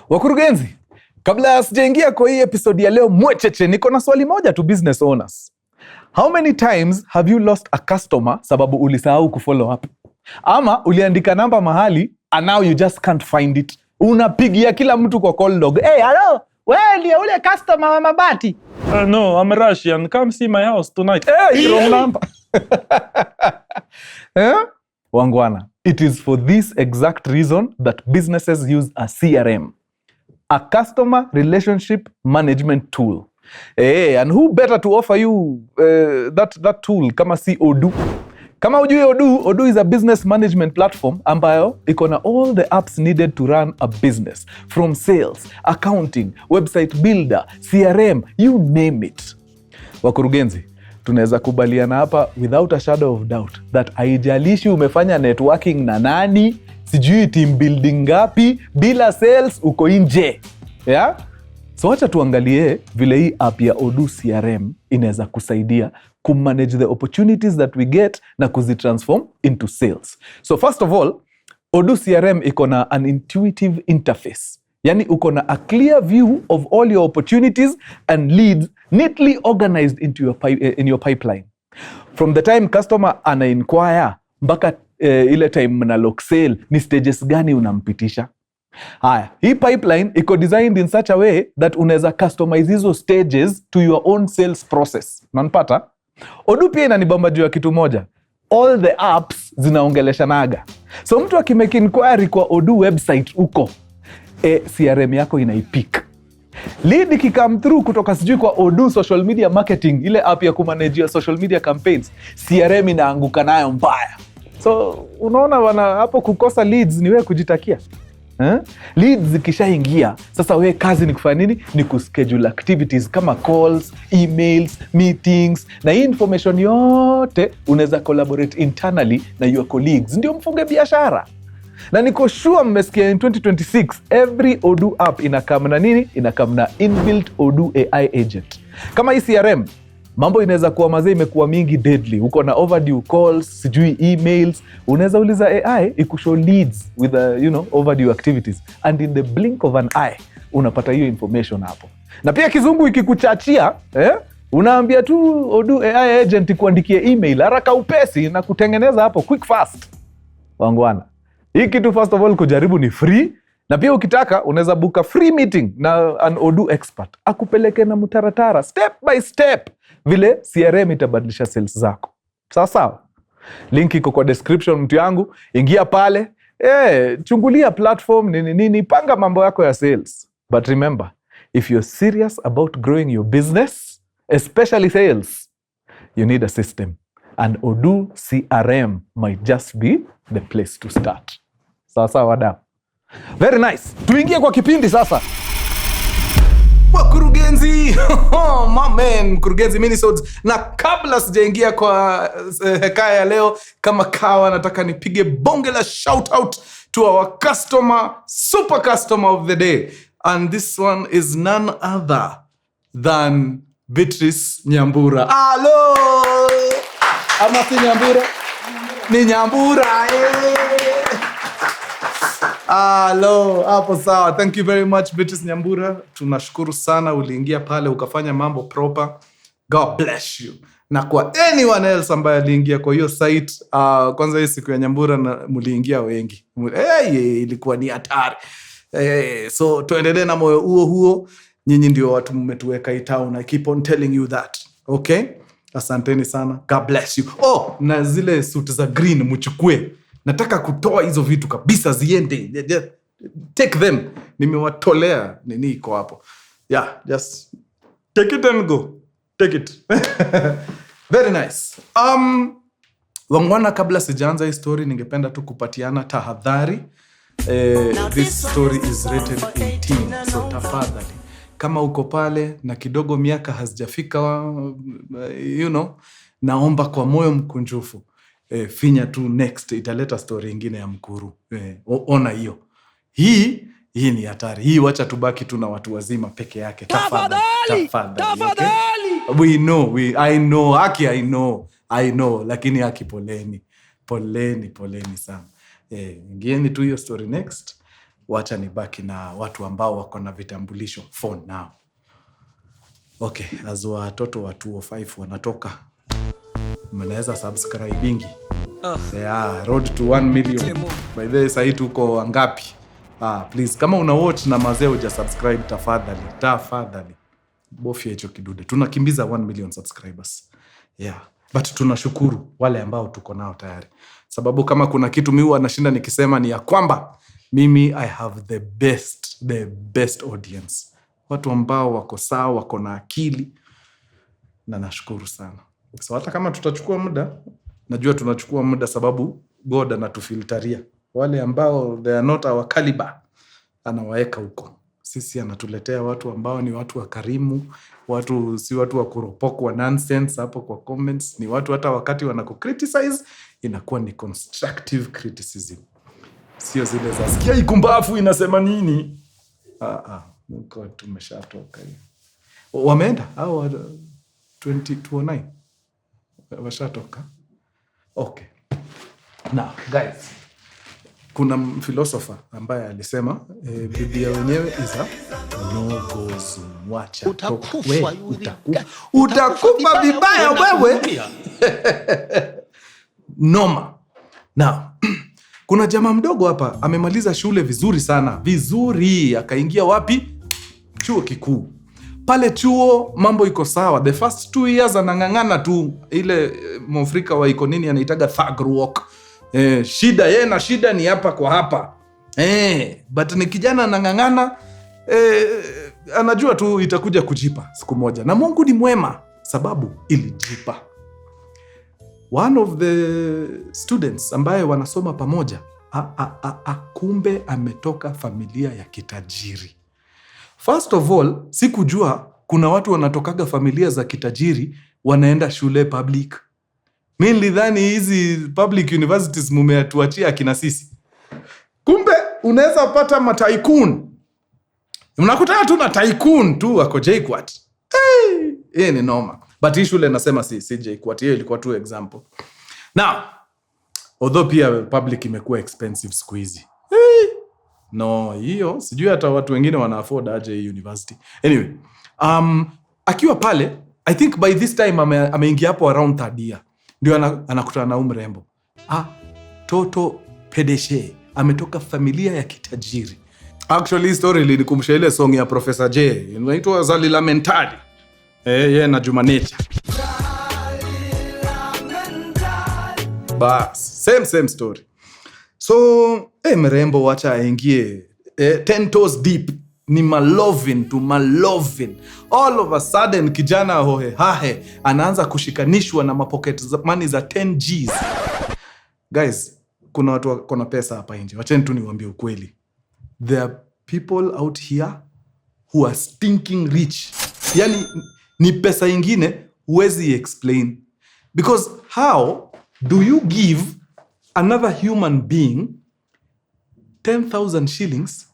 Wakurugenzi, kabla sijaingia kwa hii episode ya leo mwecheche, niko na swali moja to business owners. How many times have you lost a customer sababu ulisahau kufollow up? Ama uliandika namba mahali and now you just can't find it. Unapigia kila mtu kwa call log. Hey, hello, wewe ndio ule customer wa mabati? No, I'm a Russian. Come see my house tonight. Hey, wrong number. Wangwana, it is for this exact reason that businesses use a CRM. A Customer Relationship Management Tool. Hey, and who better to offer you that tool kama si Odoo? Kama hujui Odoo is a business management platform ambayo iko na all the apps needed to run a business. From sales, accounting, website builder, CRM, you name it. Wakurugenzi, tunaweza kubaliana hapa without a shadow of doubt that haijalishi umefanya networking na nani, sijui team building ngapi, bila sales uko nje. Yeah? So wacha tuangalie vile hii app ya Odoo CRM inaweza kusaidia kumanage the opportunities that we get na kuzitransform into sales. So first of all, Odoo CRM iko na an intuitive interface. Yani uko na a clear view of all your opportunities and leads neatly organized into in your pipeline. From the time customer ana inquire mpaka ile time mna lock sale, ni stages gani unampitisha? Haya, hii pipeline iko designed in such a way that unaweza customize hizo stages to your own sales process. Unanipata? Odoo pia inanibamba juu ya kitu moja. All the apps zinaongeleshanaga. So mtu akimake inquiry kwa Odoo website uko, CRM yako inaipik. Lead ikikam through kutoka sijui kwa Odoo social media marketing, ile app ya kumanage ya social media campaigns, CRM inaanguka nayo mbaya. So unaona wana hapo kukosa leads ni wewe kujitakia. Leads zikishaingia, sasa wewe kazi ni kufanya nini? Ni kuschedule activities kama calls, emails, meetings, na hii information yote unaweza collaborate internally na your colleagues, ndio mfunge biashara. Na niko sure mmesikia in 2026 every Odoo app inakam na nini? Inakam na inbuilt Odoo AI agent. Kama hii CRM, mambo inaweza kuwa mazee imekuwa mingi deadly. Uko na overdue calls, sijui emails, unaweza uliza AI ikushow leads with overdue activities, and in the blink of an eye unapata hiyo information hapo. Na pia kizungu ikikuchachia, unaambia tu Odoo AI agent kuandikie email haraka upesi na kutengeneza hapo quick fast. Wangwana, hii kitu first of all kujaribu ni free, na pia ukitaka unaweza buka free meeting na an Odoo expert akupeleke na mutaratara step by step vile CRM itabadilisha sales zako. Sawa. Link iko kwa description mtu yangu, ingia pale, chungulia platform nini, panga mambo yako ya sales. But remember, if you're serious about growing your business, especially sales, you need a system. And Odoo CRM might just be the place to start. Sawa wadau. Very nice. Tuingie kwa kipindi sasa. Mkurugenzi, man, Mkurugenzi Minisodes. Na kabla sijaingia kwa hekaya ya leo, kama kawa nataka nipige bonge la shout out to our super customer of the day. And this one is none other than Beatrice Nyambura. Hello! Ama si Nyambura? Ni Nyambura, Hello, hapo sawa. Thank you very much Beatrice Nyambura. Tunashukuru sana uliingia pale ukafanya mambo proper. God bless you. Na kwa anyone else ambaye aliingia kwa hiyo site, kwanza hii siku ya Nyambura na muliingia wengi. Ilikuwa ni hatari. So tuendelee na moyo huo. Nyinyi ndio watu mmetuweka hii town. I keep on telling you that. Okay? Asanteni sana. God bless you. Na zile suit za green mchukue. Nataka kutoa hizo vitu kabisa ziende. Take them. Nimewatolea nini iko hapo. Yeah, just take it and go. Take it. Very nice. Wangwana, kabla sijaanza hii story ningependa tu kupatiana tahadhari. This story is rated 18. So tafadhali, kama uko pale na kidogo miaka hazijafika, naomba kwa moyo mkunjufu, finya tu next, italeta story ingine ya Mkuru. Ona hiyo. Hii ni hatari. Hii wacha tubaki tu na watu wazima peke yake. Tafadhali. Okay? I know. Lakini haki poleni sana. Ingieni tu hiyo story next. wacha nibaki na watu ambao wako na vitambulisho for now. Okay, as watoto wa 205 wanatoka, mnaweza subscribingi. Yeah, road to 1 million. By the way, sasa tuko ngapi? Please, kama una watch na mazee uja subscribe, tafadhali bofya hicho kidude. Tunakimbiza 1 million subscribers. Yeah, but tunashukuru wale ambao tuko nao tayari. Sababu kama kuna kitu mimi huwa nashinda nikisema ni ya kwamba mimi I have the best audience. Watu ambao wako sawa, wako na akili, na nashukuru sana. So hata kama tutachukua muda, najua tunachukua muda sababu God anatufilteria. Wale ambao they are not our caliber, anawaeka huko. Sisi anatuletea watu ambao ni watu wa karimu, si watu wa kuropokwa nonsense hapo kwa comments. Ni watu hata wakati wanakukriticize, inakuwa ni constructive criticism. Sio zile za sikia ikumbafu inasema nini. Mungu tumeshatoka hiyo. Wameenda au 2029 washatoka. Okay. Now guys, kuna philosopher ambaye alisema Biblia wenyewe isa no go zone. Wacha utakufa vibaya wewe. Noma. Now kuna jamaa mdogo hapa amemaliza shule vizuri sana. Vizuri, akaingia wapi? Chuo kikuu. Pale chuo mambo iko sawa. The first 2 years anang'ang'ana tu. Ile Mwafrika wa iko nini anaitaga thug walk. Shida ni hapa kwa hapa. But ni kijana anang'ang'ana, anajua tu itakuja kujipa siku moja. Na Mungu ni mwema sababu ilijipa. One of the students ambaye wanasoma pamoja, kumbe ametoka familia ya kitajiri. First of all, sikujua kuna watu wanatokaga familia za kitajiri wanaenda shule public. Mimi nilidhani hizi public universities mumeatuachia akina sisi. Kumbe unaweza pata mataikun. Unakutana tu na taikun tu wako JKUAT. Ni noma. But hii shule nasema si JKUAT, hiyo ilikuwa tu example. Now, although pia public imekuwa expensive siku hizi. No, hiyo sijui hata watu wengine wana afford aje hii university. Anyway, akiwa pale, I think by this time ameingia hapo around 3rd year. Ndio anakutana na mrembo. Toto pedeshe, ametoka familia ya kitajiri. Actually story ilinikumbusha ile song ya Professor J, inaitwa Zalila Mentali. Yeye na Juma Nature. Bas, same story. So, mrembo wacha aingie 10 toes deep. Ni malovin to malovin. All of a sudden kijana hahe anaanza kushikanishwa na mapocket money za 10 Gs. Guys, kuna watu wako na pesa hapa nje. Wacheni tu niwaambie ukweli. There are people out here who are stinking rich. Yani ni pesa ingine huwezi explain. Because how do you give another human being 10,000 shillings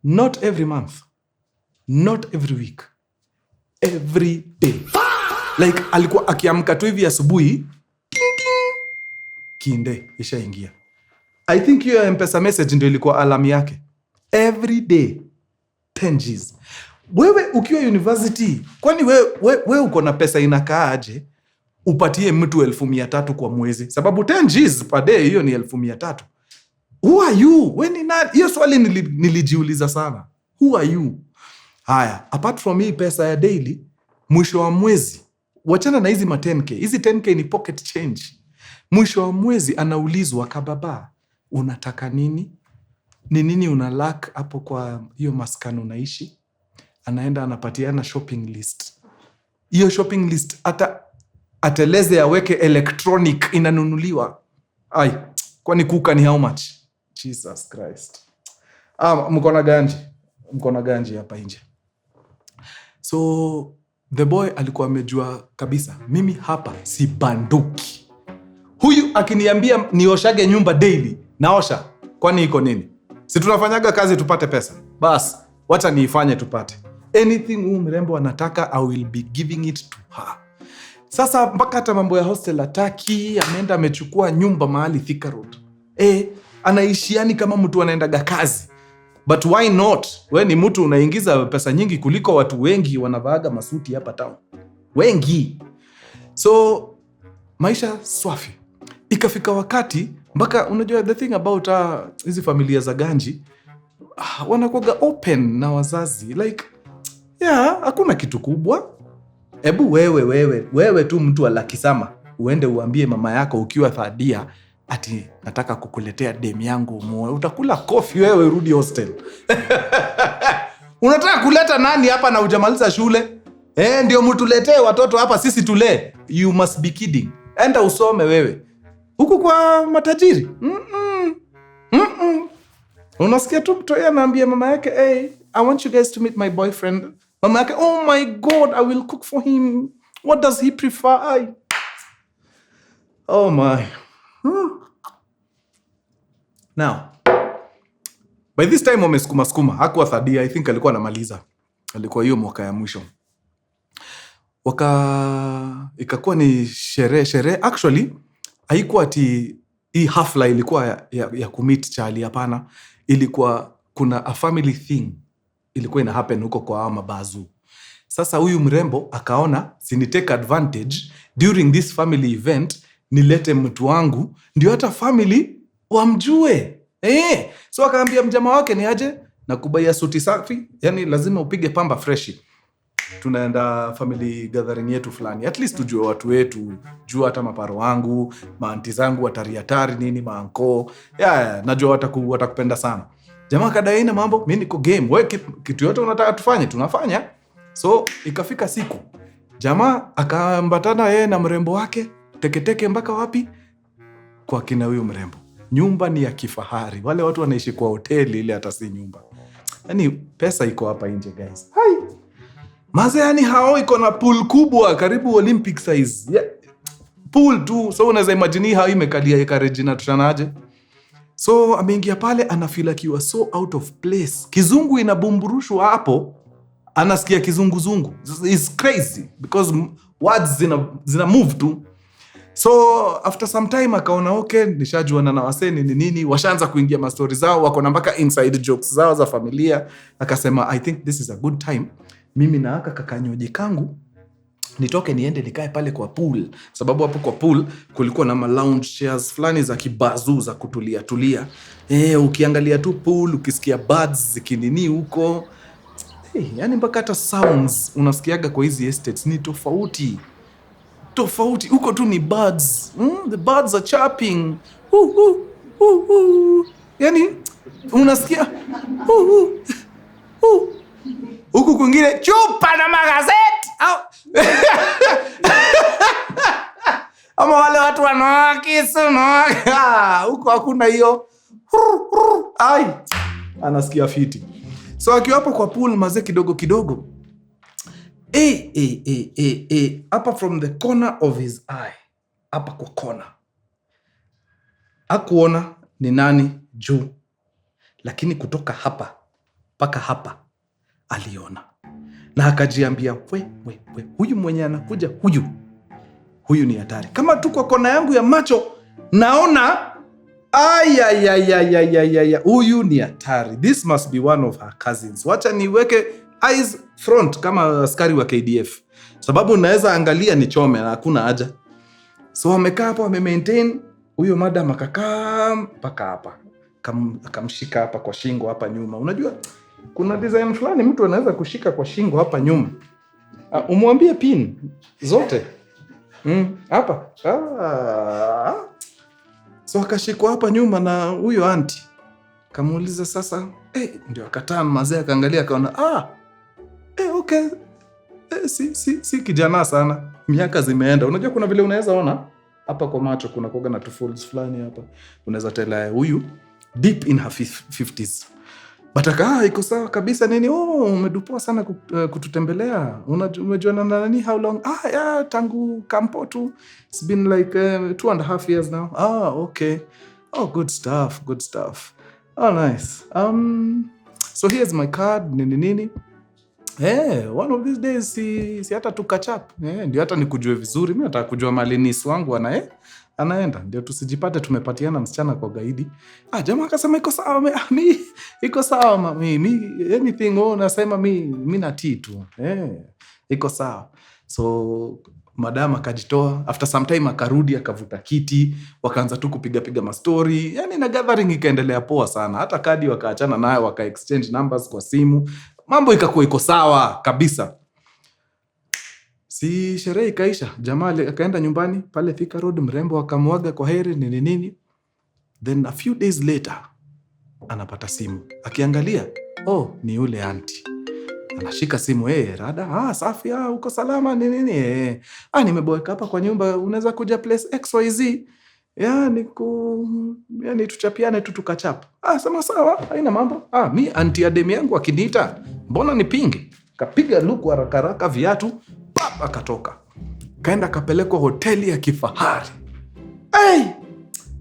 not every month, not every week, every day? Like alikuwa akiamka tu hivi asubuhi, kinde ishaingia. I think hiyo Mpesa message ndio ilikuwa alarm yake. Every day 10 Gs. Wewe ukiwa university, kwani wewe uko na pesa inakaa aje upatie mtu 1,300 kwa mwezi? Sababu 10 Gs per day hiyo ni 1,300. Who are you? When not? Hiyo swali nilijiuliza sana. Who are you? Haya, apart from hii pesa ya daily, mwisho wa mwezi, wachana na hizi 10K. Hizi 10K ni pocket change. Mwisho wa mwezi anaulizwa, kababa, unataka nini? Ni nini una lack hapo kwa hiyo maskani unaishi? Anaenda anapatiana shopping list. Hiyo shopping list hata ateleze aweke electronic inanunuliwa. Kwani kuka ni how much? Jesus Christ. Mkona ganji hapa nje. So the boy alikuwa amejua kabisa, mimi hapa si banduki. Huyu akiniambia nioshage nyumba daily, naosha. Kwani iko nini? Si tunafanyaga kazi tupate pesa. Bas, wacha niifanye tupate. Anything huyu mrembo anataka, I will be giving it to her. Sasa mpaka hata mambo ya hostel ataki, ameenda amechukua nyumba mahali Thika Road. anaishi yani kama mtu anaendaga kazi. But why not? We ni mtu unaingiza pesa nyingi kuliko watu wengi wanavaaga masuti hapa town. Wengi. So maisha swafi. Ikafika wakati mpaka unajua the thing about hizi familia za ganji wanakuwaga open na wazazi like hakuna kitu kubwa. Ebu wewe tu mtu wa Lakisama uende uambie mama yako ukiwa thadia ati nataka kukuletea demu yangu muoe. Utakula kofi wewe, rudi hostel. Unataka kuleta nani hapa na hujamaliza shule? Ndio mtuletee watoto hapa sisi tule. You must be kidding. Enda usome wewe. Huku kwa matajiri. Unasikia tu mtu anaambia mama yake, "Hey, I want you guys to meet my boyfriend." Mama yake, "Oh my God, I will cook for him. What does he prefer?" Oh my. Now, by this time wamesukuma. Hakuwa thadia, I think alikuwa anamaliza. Alikuwa hiyo mwaka ya mwisho. Ikakuwa ni sherehe. Actually, haikuwa ati hii hafla ilikuwa ya kumit Charlie, hapana. Ilikuwa kuna a family thing ilikuwa ina happen huko kwa mabazu. Sasa huyu mrembo akaona sini take advantage during this family event, nilete mtu wangu ndio hata family wamjue. So akaambia mjama wake ni aje na kubaia suti safi, yani lazima upige pamba freshi. Tunaenda family gathering yetu fulani, at least tujue watu wetu, jua hata maparo wangu, maanti zangu watariatari nini, maanko. Najua watakupenda sana. Jamaa kadai na mambo, mimi niko game. Wewe kitu yote unataka tufanye, tunafanya. So ikafika siku, jamaa akaambatana yeye na mrembo wake, teke mpaka wapi? Kwa kina huyu mrembo. Nyumba ni ya kifahari. Wale watu wanaishi kwa hoteli ile, hata si nyumba. Yani pesa iko hapa nje guys. Hai. Maze yani hao iko na pool kubwa karibu Olympic size. Pool tu. So unaweza imagine hao imekalia eka Regina tutanaje. So ameingia pale anafeel akiwa so out of place. Kizungu inabumburushwa hapo. Anasikia kizunguzungu. It's crazy because words zina move tu. So after some time akaona okay, nishajuana na waseni nini, washaanza kuingia mastori zao, wako na mpaka inside jokes zao za familia. Akasema I think this is a good time, mimi na kakanyoje kangu nitoke niende nikae pale kwa pool, sababu hapo kwa pool kulikuwa na lounge chairs fulani za kibazu za tulia. Ukiangalia tu pool ukisikia birds zikinini huko. Yani mpaka hata sounds unasikiaga kwa hizi estates ni tofauti. Huko tu ni birds. The birds are chirping. Yani unasikia huku kwingine chupa na magazeti. Ama wale watu wanoa kisu huko hakuna hiyo. Anasikia fiti. So akiwa hapo kwa pool mazee kidogo. Hapa from the corner of his eye. Hapa kwa corner. Hakuona ni nani juu. Lakini kutoka hapa paka hapa aliona. Na akajiambia huyu mwenye anakuja huyu ni hatari. Kama tu kwa kona yangu ya macho naona huyu ni hatari. This must be one of her cousins. Wacha niweke eyes front kama askari wa KDF. Sababu naweza angalia nichome na hakuna haja. So amekaa hapo amemaintain. Huyo madam akakaa mpaka hapa. Akamshika hapa kwa shingo hapa nyuma. Unajua kuna design fulani mtu anaweza kushika kwa shingo hapa nyuma. Umwambie pin zote. Hapa. So akashikwa hapa nyuma na huyo auntie. Kamuuliza sasa, ndio akataa mazee akaangalia akaona, okay. Si kijana sana. Miaka zimeenda. Unajua kuna vile unaweza ona hapa kwa macho kuna kuoga na two folds fulani hapa. Unaweza tela huyu deep in her 50s. Bataka iko sawa kabisa nini? Umedupoa sana kututembelea. Umejuana na nani how long? Tangu kampo tu. It's been like 2.5 years now. Okay. Good stuff. Nice. So here's my card nini. One of these days si hata tu catch up. Ndio hata nikujue vizuri. Mimi nataka kujua malinis wangu anaenda. Ndio tusijipate tumepatiana msichana kwa gaidi. Jamaa akasema iko sawa, iko sawa mami, anything nasema mi natii tu. Iko sawa. So madam akajitoa, after some time akarudi akavuta kiti, wakaanza tu kupiga mastori, yani na gathering ikaendelea poa sana. Hata kadi wakaachana nayo, waka exchange numbers kwa simu, mambo ikakuwa iko sawa kabisa. Si sherehe ikaisha, jamaa akaenda nyumbani pale Thika Road, mrembo akamwaga kwa heri nini. Then a few days later anapata simu, akiangalia ni yule auntie. Anashika simu, rada, safi, uko salama nini? Nimeboeka hapa kwa nyumba, unaweza kuja place XYZ? Yani tuchapiane tu tukachapa. Sema sawa, haina mambo. Mi auntie ademi yangu akiniita, mbona nipinge? Kapiga luku haraka viatu, pap, akatoka. Kaenda kapelekwa hoteli ya kifahari.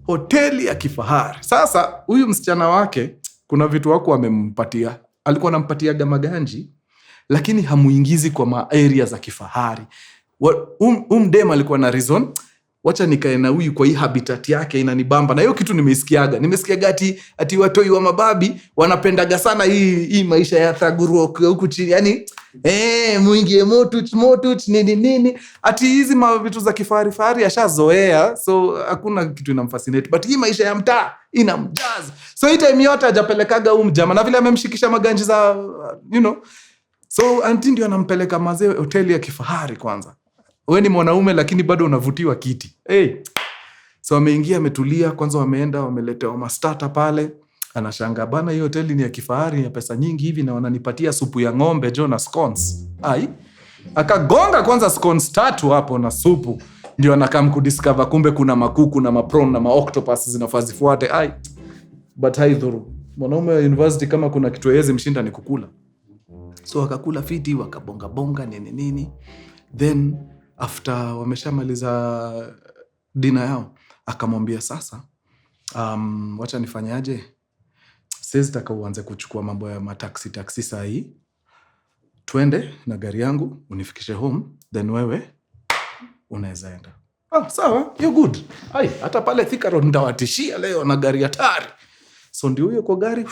Hoteli ya kifahari. Sasa huyu msichana wake kuna vitu wako amempatia. Alikuwa anampatia maganji, lakini hamuingizi kwa area za kifahari. Dem alikuwa na reason, wacha nikae na huyu kwa hii habitat yake inanibamba. Na hiyo kitu nimesikiaga ati watoi wa mababi wanapendaga sana hii maisha ya thaguru huku chini. Yani muingie motuch nini. Ati hizi vitu za kifahari ashazoea, so hakuna kitu inamfascinate. But hii maisha ya mtaa inamjaza. So hii time yote hajapelekaga mjama, na vile amemshikisha maganji za So auntie ndio anampeleka mazee hoteli ya kifahari kwanza. Wewe ni mwanaume lakini bado unavutiwa kiti. So ameingia, ametulia kwanza, wameenda wameletewa mastata pale. Anashangaa, bana hiyo hoteli ni ya kifahari, ya pesa nyingi hivi na wananipatia supu ya ng'ombe na scones. Akagonga kwanza scones 3 hapo na supu. Ndio anakam kudiscover kumbe kuna makuku na maprawn na maoctopus zinafaa zifuate. But haidhuru. Mwanaume wa university kama kuna kitu hawezi mshinda ni kukula. So wakakula fiti, wakabonga nini. Then after wameshamaliza dinner yao, akamwambia sasa, wacha nifanyaje? Sasa taka uanze kuchukua mambo ya taxi saa hii. Twende na gari yangu unifikishe home, then wewe unaweza enda. Sawa, you're good. Hata pale Thika Road ndawatishia leo na gari hatari. So ndio huyo kwa gari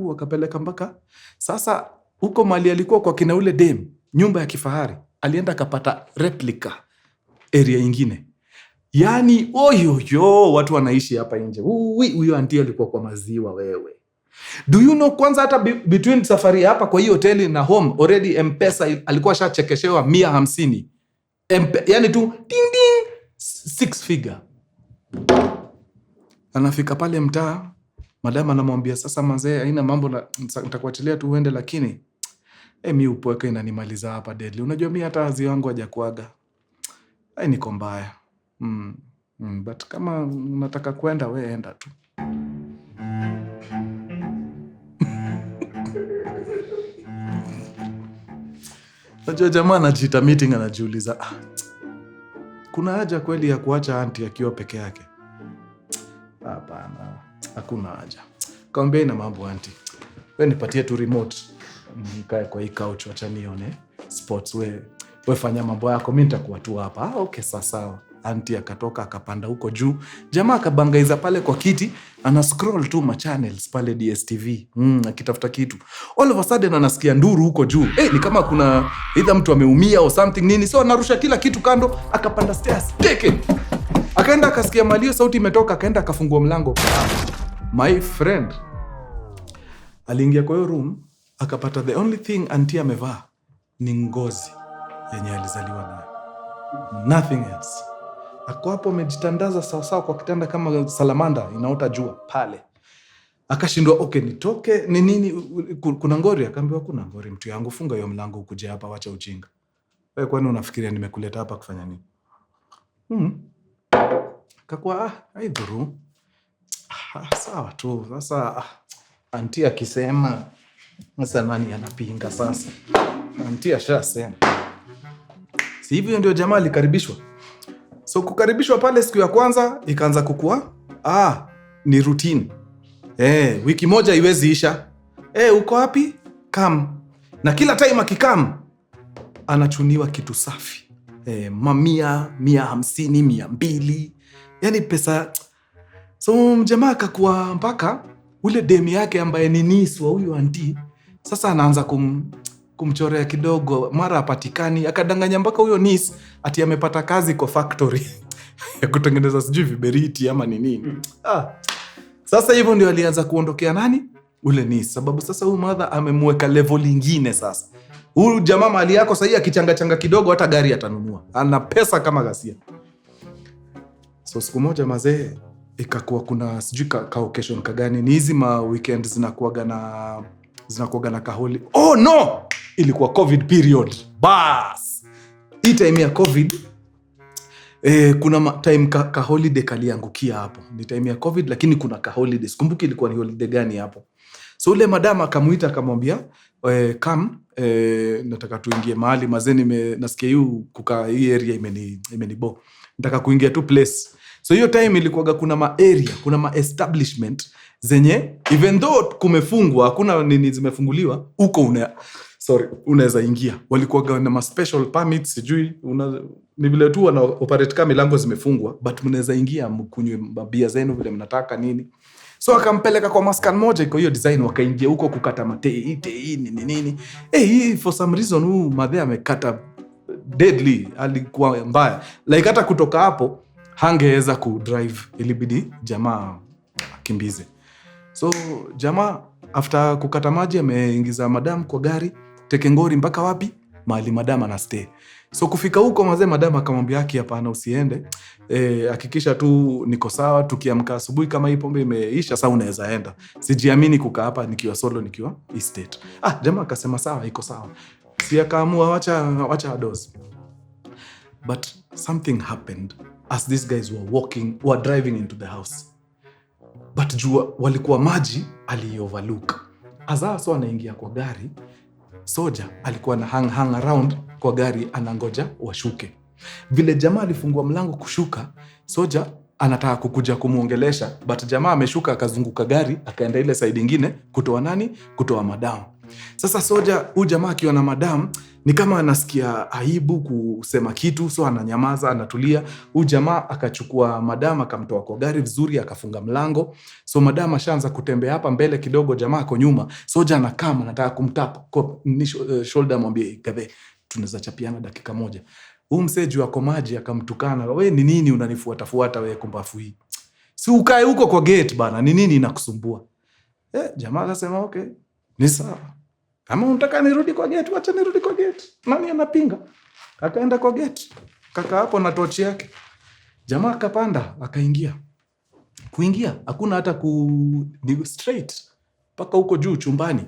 wakapeleka mpaka sasa huko mali alikuwa kwa kina ule dem, nyumba ya kifahari. Alienda akapata replica area ingine. Yani watu wanaishi hapa nje. Huyo auntie alikuwa kwa maziwa wewe. Do you know kwanza hata between safari hapa kwa hiyo hoteli na home already Mpesa alikuwa shachekeshewa 150. Yani tu ding ding 6 figure. Anafika pale mtaa, madam anamwambia sasa mazee haina mambo na nitakuachilia tu uende, lakini mi upweke inanimaliza hapa deadly. Unajua mi hata hazi wangu hajakuaga. Niko mbaya. But kama unataka kwenda we enda tu. Unajua jamaa anajiita meeting anajiuliza, kuna haja kweli ya kuacha auntie akiwa peke yake? Hapana, hakuna haja. Kaambia ina mambo auntie. Wewe nipatie tu remote. Nikae kwa hii couch, wacha nione sports. We fanya mambo yako, mimi nitakuwa tu hapa. Okay, sawa. Auntie akatoka akapanda huko juu. Jamaa akabangaiza pale kwa kiti, ana scroll tu ma channels pale DSTV. Akitafuta kitu. All of a sudden anasikia nduru huko juu. Ni kama kuna either mtu ameumia or something nini. So anarusha kila kitu kando, akapanda stairs. Akaenda akasikia malio sauti imetoka, akaenda akafungua mlango. My friend aliingia kwa hiyo room, akapata the only thing auntie amevaa ni ngozi yenye alizaliwa nayo. Nothing else. Ako hapo amejitandaza sawa kwa kitanda kama salamanda inaota jua pale. Akashindwa, okay nitoke ni nini, kuna ngori? Akaambiwa kuna ngori mtu yangu, funga hiyo mlango ukuje hapa, wacha ujinga. Wewe kwani unafikiria nimekuleta hapa kufanya nini? Akakuwa haidhuru. Sawa tu. Sasa auntie akisema, sasa nani anapinga sasa? Auntie ashasema. Si hivyo ndio jamaa alikaribishwa. So kukaribishwa pale siku ya kwanza ikaanza kukua ni routine. Wiki moja iwezi isha. Uko wapi? Come. Na kila time akikam anachuniwa kitu safi. Mamia, 150, 200. Yani pesa. So mjamaa akakuwa mpaka ule demi yake ambaye ni niece wa huyu auntie. Sasa anaanza kumchorea kidogo, mara hapatikani, akadanganya mpaka huyo niece ati amepata kazi kwa factory ya kutengeneza sijui viberiti ama ni nini. Sasa hivyo ndio alianza kuondokea nani? Ule niece. Sababu sasa huyu mother amemweka level nyingine sasa. Huyu jamaa mali yako sasa akichanga kidogo hata gari atanunua. Ana pesa kama ghasia. So siku moja mazee ikakuwa kuna sijui ka occasion kagani, ni hizi ma weekend zinakuaga na kaholi. Oh no! Ilikuwa COVID period. Bas! Hii time ya COVID kuna time ka holiday kaliangukia hapo. Ni time ya COVID lakini kuna ka holiday. Sikumbuki ilikuwa ni holiday gani hapo. So ule madama akamuita akamwambia, come, nataka tuingie mahali mazeni nasikia hii area imenibo. Nataka kuingia tu place. So hiyo time ilikuwaga kuna area, kuna establishment zenye even though kumefungwa, hakuna nini zimefunguliwa, huko unaweza ingia. Walikuwaga na special permits, sijui ni vile tu wana operate kama milango zimefungwa, but mnaweza ingia mkunywe bia zenu vile mnataka nini. So akampeleka kwa maskan moja iko hiyo design, wakaingia huko kukata matei nini. Hii for some reason madhe amekata deadly, alikuwa mbaya. Like hata kutoka hapo hangeweza kudrive, ilibidi jamaa akimbize. So jamaa after kukata maji ameingiza madam kwa gari, Tekengori mpaka wapi? Mahali madam ana stay. So kufika huko madam akamwambia haki hapana usiende. Hakikisha tu niko sawa, tukiamka asubuhi kama hii pombe imeisha sasa unaweza enda. Sijiamini kukaa hapa nikiwa solo nikiwa estate. Jamaa akasema sawa, iko sawa. Si akaamua wacha adoze. But something happened as these guys were driving into the house. But jua walikuwa maji ali-overlook. So anaingia kwa gari, soja alikuwa na hang around kwa gari anangoja washuke. Vile jamaa alifungua mlango kushuka, soja anataka kukuja kumuongelesha, but jamaa ameshuka akazunguka gari, akaenda ile side nyingine kutoa nani? Kutoa madam. Sasa soja, huyu jamaa akiwa na madam, ni kama anasikia aibu kusema kitu, so ananyamaza, anatulia. Huyu jamaa akachukua madam akamtoa kwa gari vizuri, akafunga mlango. So madam ashaanza kutembea hapa mbele kidogo, jamaa ako nyuma. Soja anakaa anataka kumtapa kwa shoulder, mwambie gabe tunaweza chapiana dakika moja. Huyu mseji wako maji akamtukana, wewe ni nini unanifuata wewe kumbafu hii? Si ukae huko kwa gate bana, ni nini inakusumbua? Jamaa akasema okay, ni sawa. Kama unataka nirudi kwa gate, wacha nirudi kwa gate. Nani anapinga? Akaenda kwa gate. Kaka hapo na tochi yake. Jamaa akapanda, akaingia. Kuingia, hakuna hata ni straight. Paka huko juu chumbani.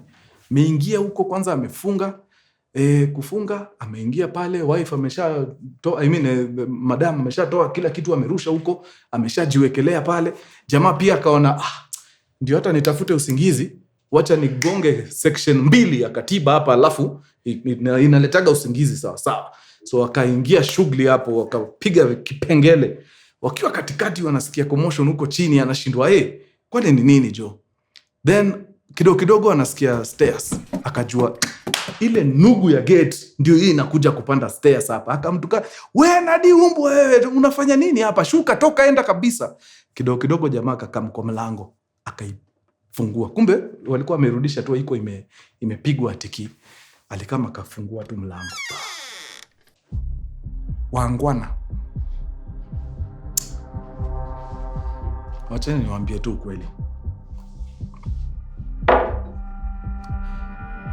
Meingia huko kwanza amefunga. Kufunga, ameingia pale, wife ameshatoa, madam ameshatoa kila kitu, amerusha huko, ameshajiwekelea pale. Jamaa pia akaona, ndio hata nitafute usingizi, wacha nigonge section 2 ya katiba hapa, alafu inaletaga usingizi sawa sawa. So akaingia shughuli hapo, wakapiga kipengele. Wakiwa katikati wanasikia commotion huko chini, anashindwa kwani ni nini jo? Then kidogo anasikia stairs, akajua ile nugu ya gate ndio hii inakuja kupanda stairs hapa. Akamtuka, wewe nadi umbo wewe, unafanya nini hapa? Shuka, toka, enda kabisa. Kidogo jamaa akakam kwa mlango, akaifungua. Kumbe walikuwa wamerudisha tu, iko imepigwa atiki. Alikama akafungua tu mlango. Waangwana. Wacha niwaambie tu ukweli.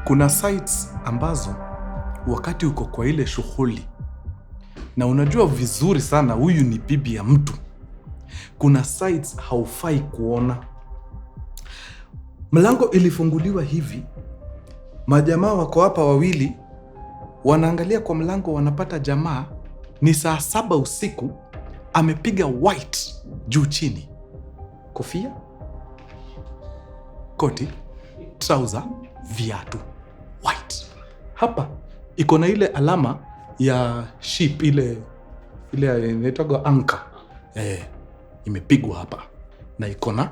Kuna sites ambazo wakati uko kwa ile shughuli na unajua vizuri sana huyu ni bibi ya mtu, kuna sites haufai kuona. Mlango ilifunguliwa hivi, majamaa wako hapa wawili, wanaangalia kwa mlango, wanapata jamaa ni saa 7 usiku, amepiga white juu chini, kofia, koti, trouser, viatu white. Hapa iko na ile alama ya ship, ile inaitwa anchor, imepigwa hapa na iko na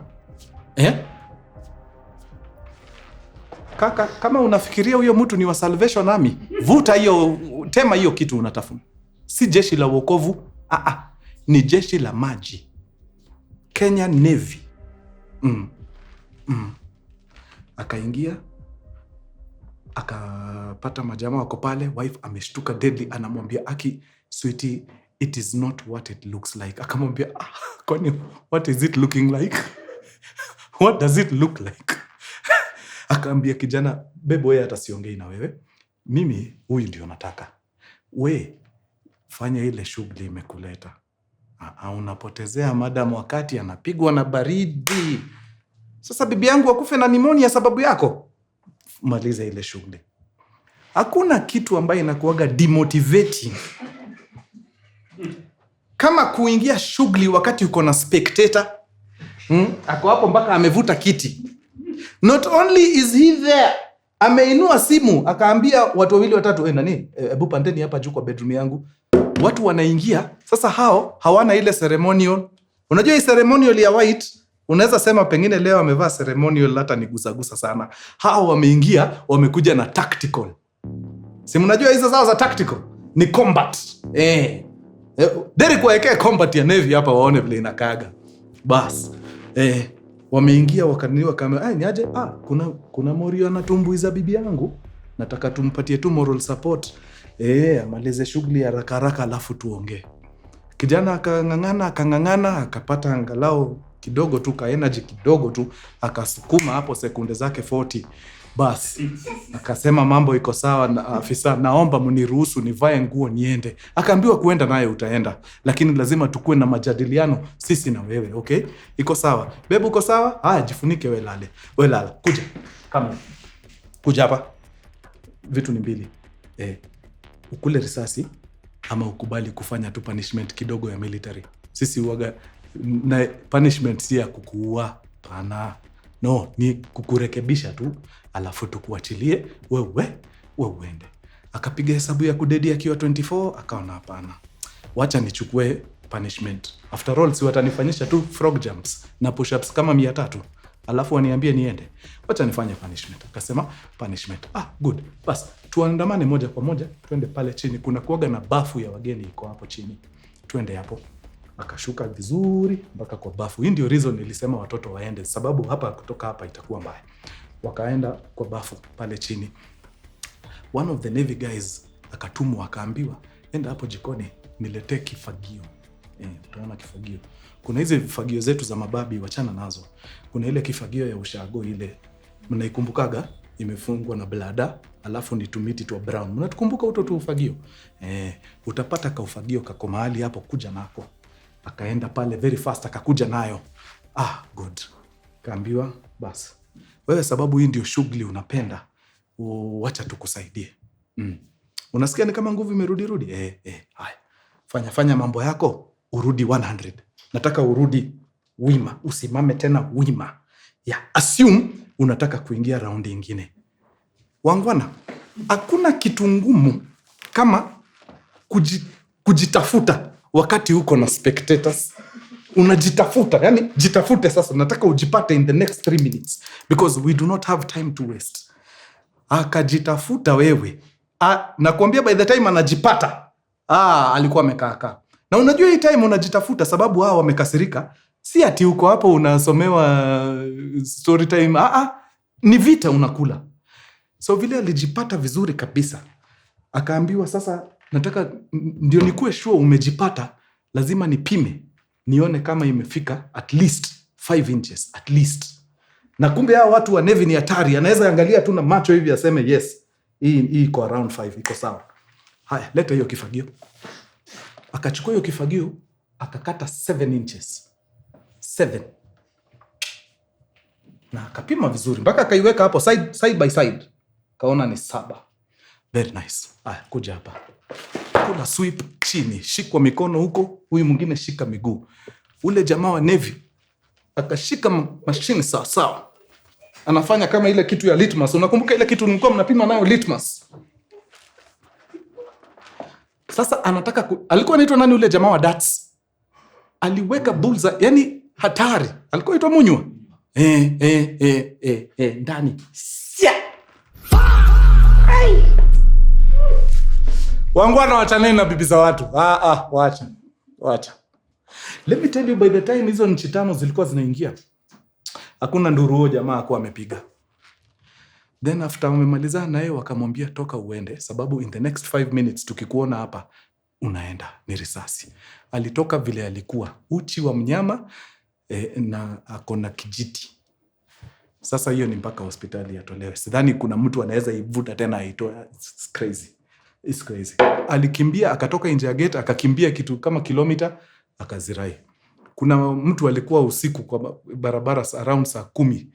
Kaka, kama unafikiria huyo mtu ni wa Salvation Army, vuta hiyo, tema hiyo kitu unatafuna. Si jeshi la wokovu, ni jeshi la maji. Kenya Navy. Akaingia, akapata majamaa wako pale, wife ameshtuka deadly, anamwambia Aki, sweetie, it is not what it looks like. Akamwambia, kwani what is it looking like? What does it look like? Akaambia kijana, bebo wewe hata siongei na wewe. Mimi huyu ndio nataka. We fanya ile shughuli imekuleta. Unapotezea madam wakati anapigwa na baridi. Sasa bibi yangu akufe na pneumonia sababu yako. Maliza ile shughuli. Hakuna kitu ambaye inakuaga demotivating kama kuingia shughuli wakati uko na spectator. Ako hapo mpaka amevuta kiti. Not only is he there, ameinua simu, akaambia watu wawili watatu, hebu pandeni hapa juu kwa bedroom yangu. Watu wanaingia, sasa hao hawana ile ceremonial. Unajua hii ceremonial ya white, unaweza sema pengine leo amevaa ceremonial hata ni gusa sana. Hao wameingia, wamekuja na tactical. Si mnajua hizo zao za tactical ni combat. Derek waekee combat ya Navy hapa waone vile inakaaga. Bas. Wameingia wakaniwa kama niaje? Kuna Morio anatumbuiza bibi yangu. Nataka tumpatie tu moral support. Amalize shughuli ya haraka alafu tuongee. Kijana akangangana akapata angalau kidogo tu ka energy kidogo tu, akasukuma hapo sekunde zake 40. Basi akasema mambo iko sawa na afisa, naomba mniruhusu nivae nguo niende. Akaambiwa kuenda naye utaenda, lakini lazima tukue na majadiliano sisi na wewe, okay? Iko sawa. Bebu uko sawa? Jifunike wewe lale. Wewe lala. Kuja. Kama. Kuja hapa. Vitu ni mbili. Ukule risasi ama ukubali kufanya tu punishment kidogo ya military. Sisi huaga na punishment si ya kukuua. Pana. No, ni kukurekebisha tu, alafu tukuachilie wewe uende. Akapiga hesabu ya kudedi akiwa 24, akaona hapana. Wacha nichukue punishment. After all, si watanifanyisha tu frog jumps na push-ups kama 300. Alafu waniambie niende. Wacha nifanye punishment. Akasema punishment. Good. Bas, tuandamane moja kwa moja, twende pale chini. Kuna kuoga na bafu ya wageni iko hapo chini. Twende hapo. Akashuka vizuri mpaka kwa bafu. Hii ndio reason nilisema watoto waende, sababu hapa kutoka hapa itakuwa mbaya. Wakaenda kwa bafu pale chini. One of the Navy guys akatumwa, akaambiwa, enda hapo jikoni niletee kifagio. Tunaona kifagio. Kuna hizi vifagio zetu za mababi, wachana nazo. Kuna ile kifagio ya ushago ile. Mnaikumbukaga? Imefungwa na blada, alafu ni tumiti tu brown. Mnatukumbuka utoto ufagio? Utapata ka ufagio kako mahali hapo, kuja nako. Akaenda pale very fast, akakuja nayo. Good. Kaambiwa, bas. Wewe sababu hii ndio shughuli unapenda, wacha tukusaidie. Unasikia ni kama nguvu imerudi? Haya. Fanya mambo yako, urudi 100. Nataka urudi wima, usimame tena wima. Assume unataka kuingia round nyingine. Wangwana, hakuna kitu ngumu kama kujitafuta wakati uko na spectators. Unajitafuta, yani jitafute sasa. Nataka ujipate in the next 3 minutes because we do not have time to waste. Akajitafuta wewe. Nakwambia by the time anajipata, alikuwa amekaa. Na unajua hii time unajitafuta sababu hao wamekasirika. Si ati uko hapo unasomewa story time. Ni vita unakula. So vile alijipata vizuri kabisa. Akaambiwa sasa, nataka ndio nikuwe sure umejipata, lazima nipime. Nione kama imefika at least 5 inches. At least. Na kumbe hao watu wa Navy ni hatari. Anaweza angalia tu na macho hivi aseme yes. Hii iko around 5, iko sawa. Haya, leta hiyo kifagio. Akachukua hiyo kifagio, akakata 7 inches. 7. Na akapima vizuri mpaka akaiweka hapo side by side. Kaona ni 7. Very nice. Kuja hapa. Kula sweep chini, shikwa mikono huko, huyu mwingine shika miguu. Ule jamaa wa Navy akashika mashine sawa. Anafanya kama ile kitu ya litmus. Unakumbuka ile kitu mlikuwa mnapima nayo litmus? Sasa anataka alikuwa anaitwa nani ule jamaa wa darts? Aliweka bullseye, yani hatari. Alikuwa anaitwa Munywa. Ndani. Wangwana wachaneni na bibi za watu. Wacha. Let me tell you, by the time hizo nchi 5 zilikuwa zinaingia, hakuna nduru huo jamaa hakuwa amepiga. Then after wamemalizana naye wakamwambia toka uende, sababu in the next 5 minutes tukikuona hapa unaenda, ni risasi. Alitoka vile alikuwa, uchi wa mnyama na akona kijiti. Sasa hiyo ni mpaka hospitali atolewe. Sidhani kuna mtu anaweza ivuta tena aitoe. It's crazy. It's crazy. Alikimbia akatoka nje ya gate, akakimbia kitu kama kilomita, akazirai. Kuna mtu alikuwa usiku kwa barabara around saa 10.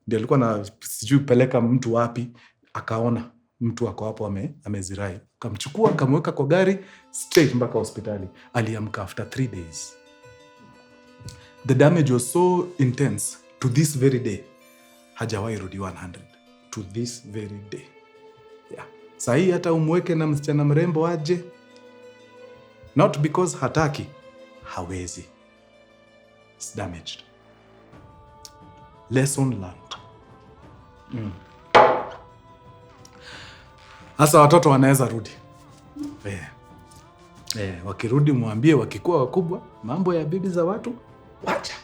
Ndio alikuwa na sijui peleka mtu wapi, akaona mtu ako hapo amezirai. Akamchukua, akamweka kwa gari straight mpaka hospitali. Aliamka after 3 days. The damage was so intense to this very day. Hajawahi rudi 100 to this very day. Yeah. Sahi hata umweke na msichana mrembo aje, not because hataki, hawezi. It's damaged. Lesson learned. Hasa watoto wanaweza rudi. Wakirudi mwambie, wakikuwa wakubwa, mambo ya bibi za watu wacha.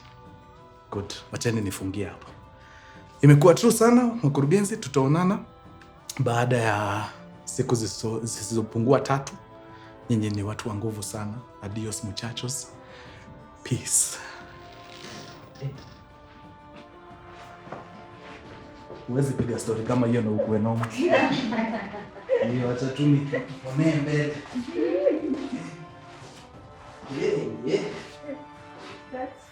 Good. Wacheni nifungie hapo. Imekuwa true sana, mkurugenzi. Tutaonana baada ya siku zisizopungua 3. Nyinyi ni watu wa nguvu sana. Adios muchachos. Peace. Huwezi piga story kama hiyo na ukuwe noma. Hiyo acha tu nikomee mbele. Yeah. That's